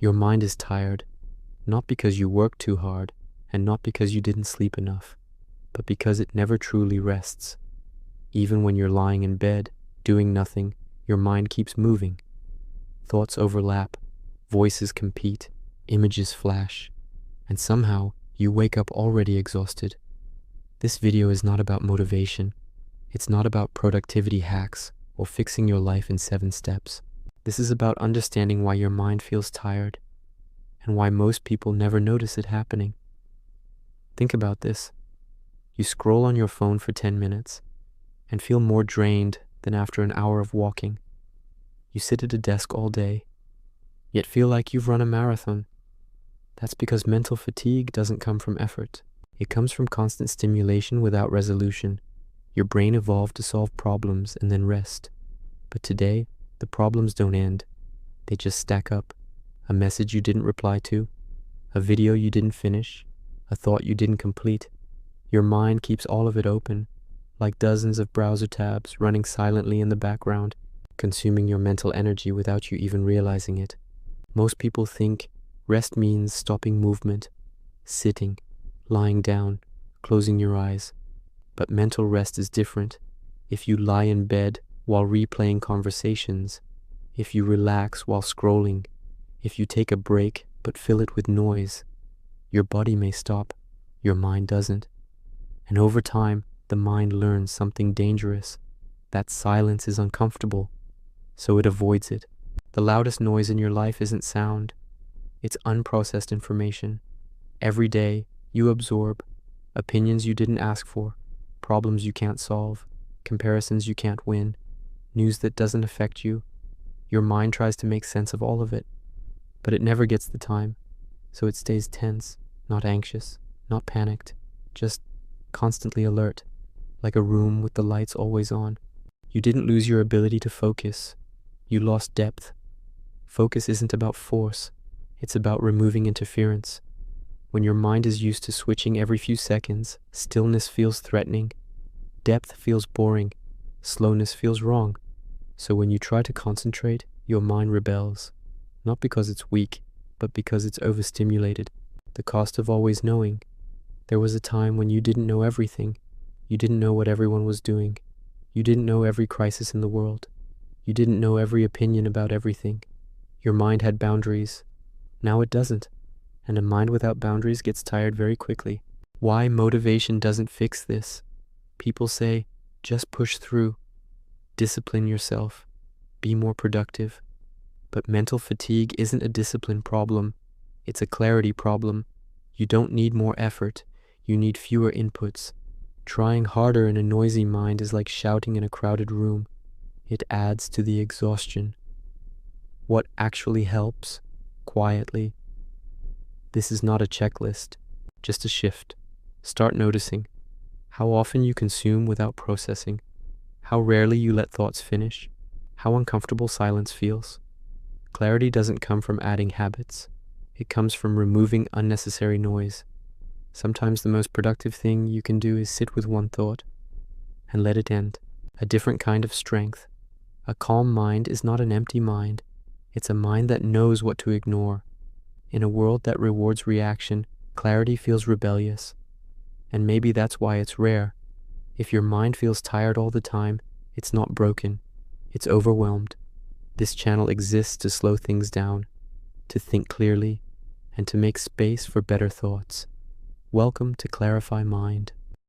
Your mind is tired, not because you worked too hard, and not because you didn't sleep enough, but because it never truly rests. Even when you're lying in bed, doing nothing, your mind keeps moving. Thoughts overlap, voices compete, images flash, and somehow you wake up already exhausted. This video is not about motivation. It's not about productivity hacks or fixing your life in 7 steps. This is about understanding why your mind feels tired and why most people never notice it happening. Think about this. You scroll on your phone for 10 minutes and feel more drained than after an hour of walking. You sit at a desk all day, yet feel like you've run a marathon. That's because mental fatigue doesn't come from effort. It comes from constant stimulation without resolution. Your brain evolved to solve problems and then rest. But today, the problems don't end. They just stack up. A message you didn't reply to, a video you didn't finish, a thought you didn't complete. Your mind keeps all of it open, like dozens of browser tabs running silently in the background, consuming your mental energy without you even realizing it. Most people think rest means stopping movement, sitting, lying down, closing your eyes. But mental rest is different. If you lie in bed while replaying conversations, if you relax while scrolling, if you take a break but fill it with noise, your body may stop, your mind doesn't. And over time, the mind learns something dangerous. That silence is uncomfortable, so it avoids it. The loudest noise in your life isn't sound, it's unprocessed information. Every day, you absorb opinions you didn't ask for, problems you can't solve, comparisons you can't win, news that doesn't affect you. Your mind tries to make sense of all of it, but it never gets the time, so it stays tense, not anxious, not panicked, just constantly alert, like a room with the lights always on. You didn't lose your ability to focus, you lost depth. Focus isn't about force, it's about removing interference. When your mind is used to switching every few seconds, stillness feels threatening, depth feels boring, slowness feels wrong. So when you try to concentrate, your mind rebels, not because it's weak, but because it's overstimulated. The cost of always knowing. There was a time when you didn't know everything. You didn't know what everyone was doing. You didn't know every crisis in the world. You didn't know every opinion about everything. Your mind had boundaries. Now it doesn't. And a mind without boundaries gets tired very quickly. Why motivation doesn't fix this? People say, just push through. Discipline yourself. Be more productive. But mental fatigue isn't a discipline problem. It's a clarity problem. You don't need more effort. You need fewer inputs. Trying harder in a noisy mind is like shouting in a crowded room. It adds to the exhaustion. What actually helps? Quietly. This is not a checklist, just a shift. Start noticing how often you consume without processing, how rarely you let thoughts finish, how uncomfortable silence feels. Clarity doesn't come from adding habits. It comes from removing unnecessary noise. Sometimes the most productive thing you can do is sit with one thought and let it end. A different kind of strength. A calm mind is not an empty mind. It's a mind that knows what to ignore. In a world that rewards reaction, clarity feels rebellious. And maybe that's why it's rare. If your mind feels tired all the time, it's not broken. It's overwhelmed. This channel exists to slow things down, to think clearly, and to make space for better thoughts. Welcome to Clarify Mind.